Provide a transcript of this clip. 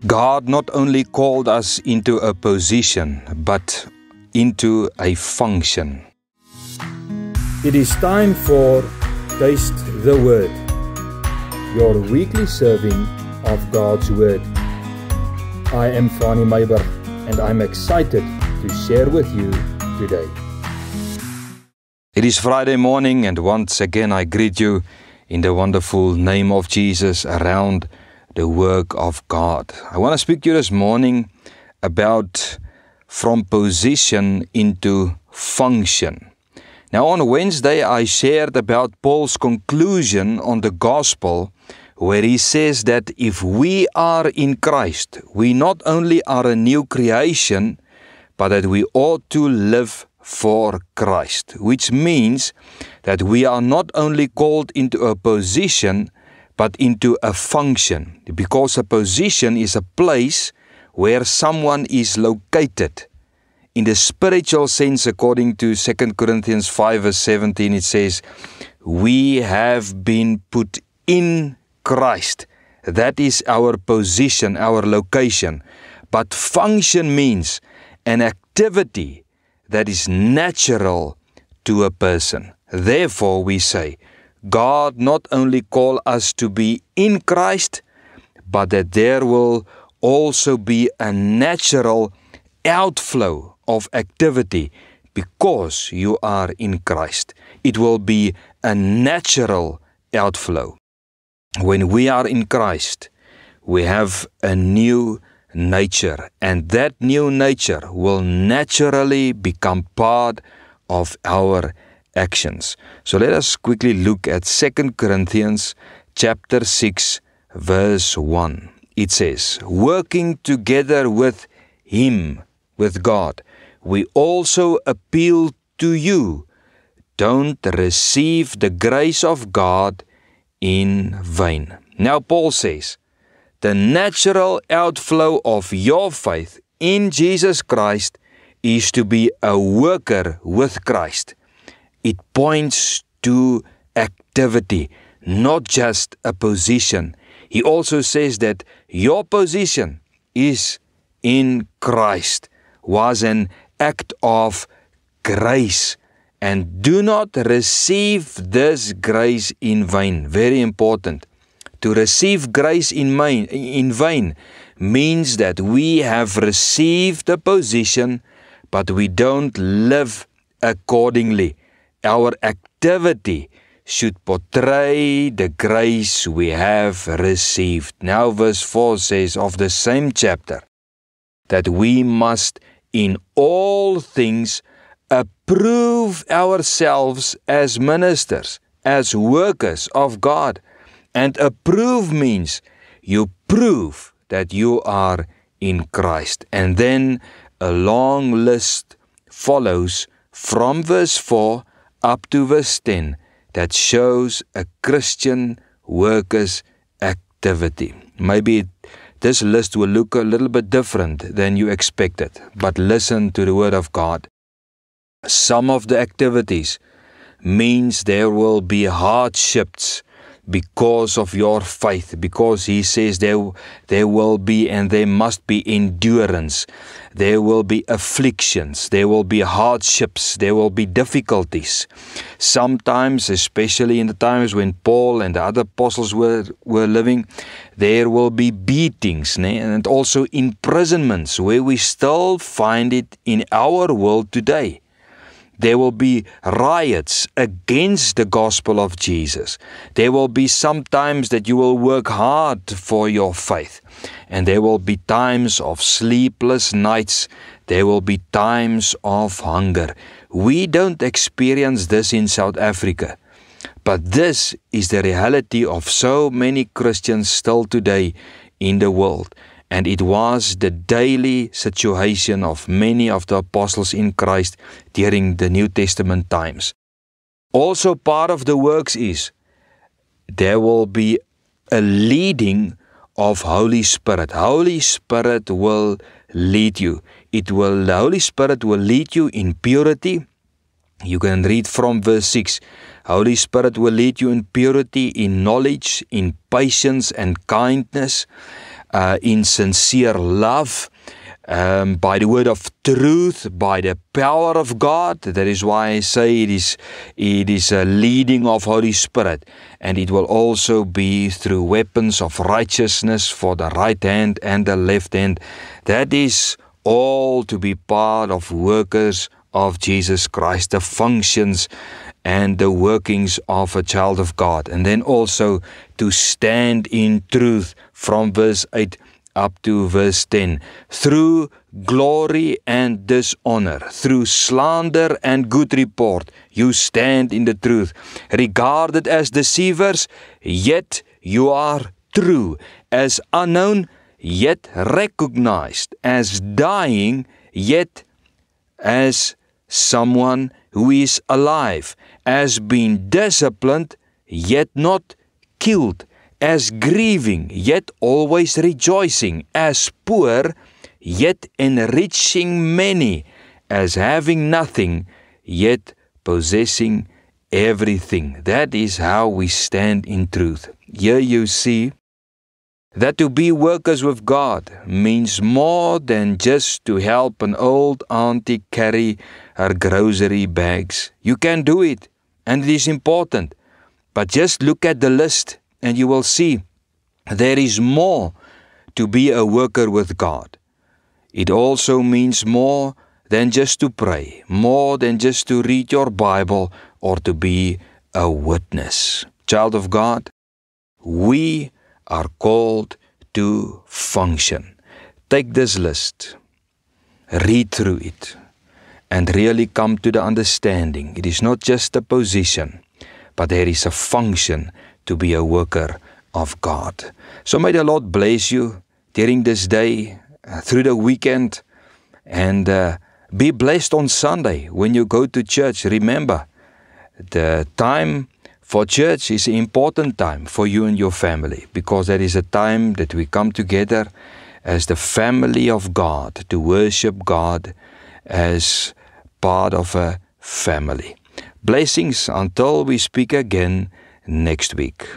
God not only called us into a position, but into a function. It is time for Taste the Word, your weekly serving of God's Word. I am Fani Meiber, and I'm excited to share with you today. It is Friday morning, and once again I greet you in the wonderful name of Jesus around the work of God. I want to speak to you this morning about from position into function. Now, on Wednesday, I shared about Paul's conclusion on the gospel, where he says that if we are in Christ, we not only are a new creation, but that we ought to live for Christ, which means that we are not only called into a position, but into a function, because a position is a place where someone is located. In the spiritual sense, according to 2 Corinthians 5 verse 17, it says, we have been put in Christ. That is our position, our location. But function means an activity that is natural to a person. Therefore, we say, God not only call us to be in Christ, but that there will also be a natural outflow of activity because you are in Christ. It will be a natural outflow. When we are in Christ, we have a new nature, and that new nature will naturally become part of our actions. So let us quickly look at 2 Corinthians chapter 6 verse 1. It says, working together with Him, with God, we also appeal to you. Don't receive the grace of God in vain. Now Paul says, the natural outflow of your faith in Jesus Christ is to be a worker with Christ. It points to activity, not just a position. He also says that your position is in Christ, was an act of grace. And do not receive this grace in vain. Very important. To receive grace in vain means that we have received a position, but we don't live accordingly. Our activity should portray the grace we have received. Now verse 4 says of the same chapter, that we must in all things approve ourselves as ministers, as workers of God. And approve means you prove that you are in Christ. And then a long list follows from verse 4 up to verse 10 that shows a Christian worker's activity. Maybe this list will look a little bit different than you expected, but listen to the word of God. Some of the activities means there will be hardships because of your faith, because he says there will be and there must be endurance, there will be afflictions, there will be hardships, there will be difficulties. Sometimes, especially in the times when Paul and the other apostles were living, there will be beatings, and also imprisonments, where we still find it in our world today. There will be riots against the gospel of Jesus. There will be some times that you will work hard for your faith. And there will be times of sleepless nights. There will be times of hunger. We don't experience this in South Africa. But this is the reality of so many Christians still today in the world. And it was the daily situation of many of the apostles in Christ during the New Testament times. Also part of the works is there will be a leading of Holy Spirit. Holy Spirit will lead you. The Holy Spirit will lead you in purity. You can read from verse 6. Holy Spirit will lead you in purity, in knowledge, in patience and kindness. in sincere love, by the word of truth, by the power of God. That is why I say it is a leading of Holy Spirit, and it will also be through weapons of righteousness for the right hand and the left hand. That is all to be part of workers of Jesus Christ, the functions and the workings of a child of God. And then also to stand in truth from verse 8 up to verse 10. Through glory and dishonor, through slander and good report, you stand in the truth. Regarded as deceivers, yet you are true. As unknown, yet recognized. As dying, yet as someone who is alive. As being disciplined, yet not killed. As grieving, yet always rejoicing. As poor, yet enriching many. As having nothing, yet possessing everything. That is how we stand in truth. Here you see that to be workers with God means more than just to help an old auntie carry her grocery bags. You can do it, and it is important. But just look at the list, and you will see there is more to be a worker with God. It also means more than just to pray, more than just to read your Bible or to be a witness. Child of God, we are called to function. Take this list, read through it, and really come to the understanding. It is not just a position, but there is a function to be a worker of God. So may the Lord bless you during this day, through the weekend, and be blessed on Sunday when you go to church. Remember, the time for church is an important time for you and your family, because that is a time that we come together as the family of God to worship God as part of a family. Blessings until we speak again next week.